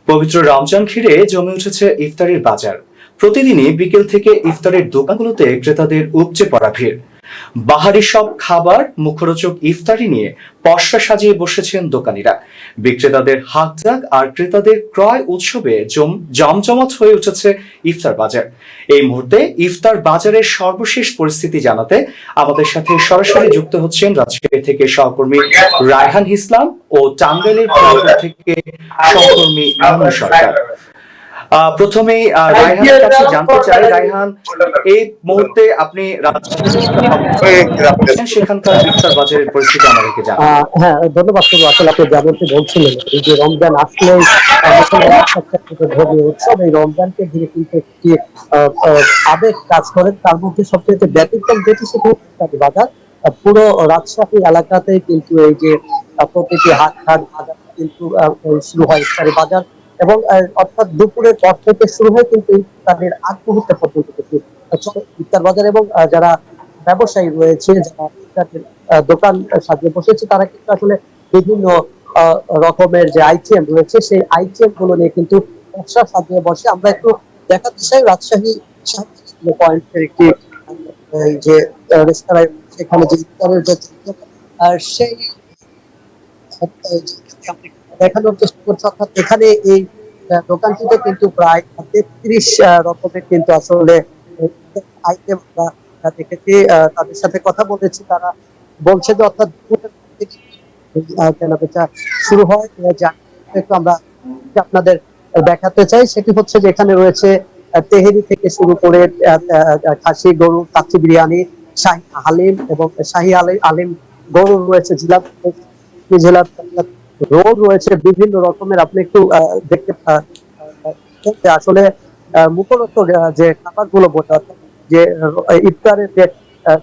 পবিত্র রমজান ঘিরে জমে উঠেছে ইফতারির বাজার। প্রতিদিনই বিকেল থেকে ইফতারের দোকানগুলোতে ক্রেতাদের উপচে পড়া ভিড়। বাহারি সব খাবার, মুখরোচক ইফতারি নিয়ে পসরা সাজিয়ে বসেছেন দোকানিরা। বিক্রেতাদের হাকডাক আর ক্রেতাদের ক্রয় উৎসবে জমজমাট হয়ে উঠেছে ইফতার বাজার। এই মুহূর্তে ইফতার বাজারের সর্বশেষ পরিস্থিতি জানাতে আমাদের সাথে সরাসরি যুক্ত হচ্ছেন রাজশাহী থেকে সহকর্মী রায়হান ইসলাম ও টাঙ্গাইলের থেকে সহকর্মী মামুন সরকার। প্রথমেই রায়হানের কাছে জানতে চাই, রায়হান, এই মুহূর্তে আপনি সেখানকার ইফতার বাজারের পরিস্থিতি আমাদেরকে জানান। হ্যাঁ, ধন্যবাদ। আসলে আপনি যেমনটি বলছিলেন, এই যে রমজান আসলেই উৎসব, এই রমজানকে ঘিরে কিন্তু একটি আবেগ কাজ করে। তার মধ্যে সবচেয়ে ব্যতিক্রম যেটি সেটি বাজার। পুরো রাজশাহী এলাকাতেই কিন্তু এই যে প্রতিটি হাট বাজার কিন্তু শুরু হয় ইফতারি বাজার, এবং অর্থাৎ দুপুরের পর থেকে শুরু হয় কিন্তু ইফতারের আগ মুহূর্তে পর্যন্ত কিন্তু ইফতার বাজার। এবং যারা ব্যবসায়ী রয়েছে, যারা ইফতারের দোকান সাজিয়ে বসেছে, তারা কিন্তু আসলে বিভিন্ন রকমের যে আইটেম রয়েছে সেই আইটেম গুলো নিয়ে কিন্তু ব্যবসা সাজিয়ে বসে। আমরা একটু দেখাতে চাই রাজশাহী পয়েন্টের একটি যে রেস্তোরাঁ, সেখানে যে ইফতারের যে সেই দেখানোর চেষ্টা করছে। অর্থাৎ এখানে এই দোকানটিতে কিন্তু প্রায় ৩৩ রকমের কিন্তু আসলে আইটেম আমরা দেখেছি। তাদের সাথে কথা বলেছি, তারা বলছে যে অর্থাৎ কেনাবেচা শুরু হয়। একটু আমরা আপনাদের দেখাতে চাই, সেটি হচ্ছে যে এখানে রয়েছে তেহেরি থেকে শুরু করে খাসি, গরু, কাচ্চি বিরিয়ানি, শাহী হালিম এবং শাহী আলিম, গরু রয়েছে, জিলাপি, রোল রয়েছে, বিভিন্ন রকমের। আপনি একটু দেখতে আসলে মুখরোচক যে খাবারগুলো বলতে, যে ইফতারের যে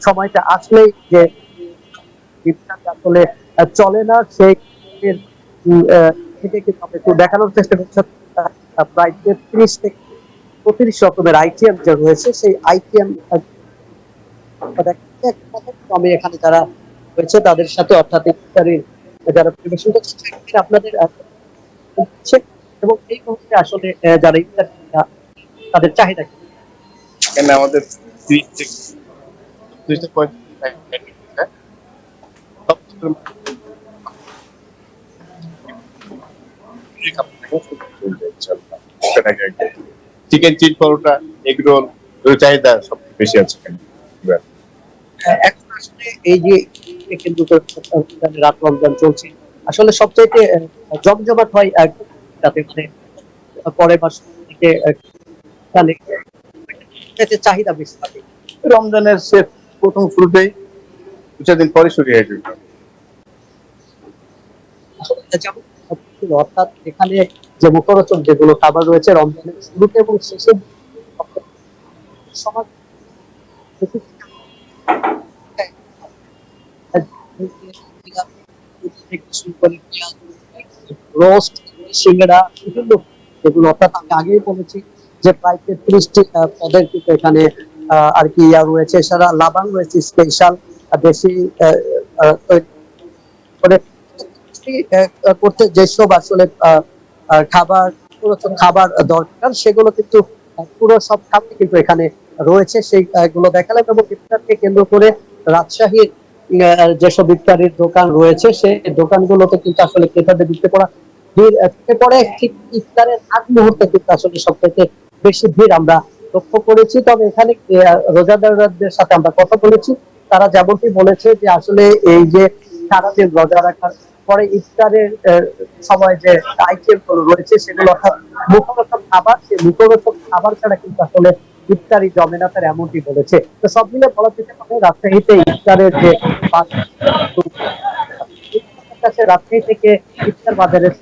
সময়টা আসলেই যে ইফতার আসলে চলে না, সেই একটু দেখানোর চেষ্টা করছে। প্রায় ৩৩ থেকে ৩৫ রকমের আইটেম যে রয়েছে, সেই আইটেম আমি এখানে যারা রয়েছে তাদের সাথে, অর্থাৎ ইফতারির যারা পরিবেশন করছে আপনাদের, এবং এই মুহূর্তে আসলে যারা ইফতার তাদের চাহিদা কি? এখানে আমাদের ৩০ থেকে 35 চিকেন চিজ পরোটা, এগ রোল চাহিদা সবচেয়ে বেশি আছে এখানে। এখন আসলে এই যে কিন্তু রাত রমজান চলছে, আসলে সবচাইতে জমজমাট হয় তাতে, মানে পরের মাস থেকে চাহিদা বেশি থাকে। রমজানের শেষ প্রথম শুরুতেই 2-4 দিন পরে শুরু হয়ে যাবে। অর্থাৎ এখানে যে মুখরোচক যেগুলো খাবার রয়েছে রমজানের শুরুতে এবং শেষে সমাজ রোস্ট, সিঙ্গাড়া, বিভিন্ন যেগুলো, অর্থাৎ আমি আগেই বলেছি যে প্রায় ৩৩টি পদের কিন্তু এখানে আর কি রয়েছে। এছাড়া লাবাং রয়েছে স্পেশাল দেশি করতে যেসব আসলে খাবার দরকার, সেগুলো কিন্তু পুরো সব খাবার কিন্তু এখানে রয়েছে। সেইগুলো দেখালাম। এবং ইফতারকে কেন্দ্র করে রাজশাহীর যেসব ইফতারির দোকান রয়েছে, সেই দোকানগুলোতে কিন্তু আসলে ক্রেতাদের দিতে পড়ে ঠিক ইফতারের আগ মুহূর্তে কিন্তু আসলে সবথেকে বেশি ভিড় আমরা লক্ষ্য করেছি। তবে এখানে রোজাদারদের সাথে আমরা কথা বলেছি, তারা যেমনটি বলেছে যে আসলে এই যে সারাদিন রোজা রাখার পরে ইফতারের সময় যে আইটেম গুলো রয়েছে, সেগুলো অর্থাৎ মুখরোচক খাবার, সেই মুখরোচক খাবার ছাড়া কিন্তু আসলে ইফতারি জমে না, তার এমনটি বলেছে। তো সব মিলে বলা যেতে পারে রাজশাহীতে ইফতারের যে কাছে রাজশাহী থেকে ইফতার বাজারের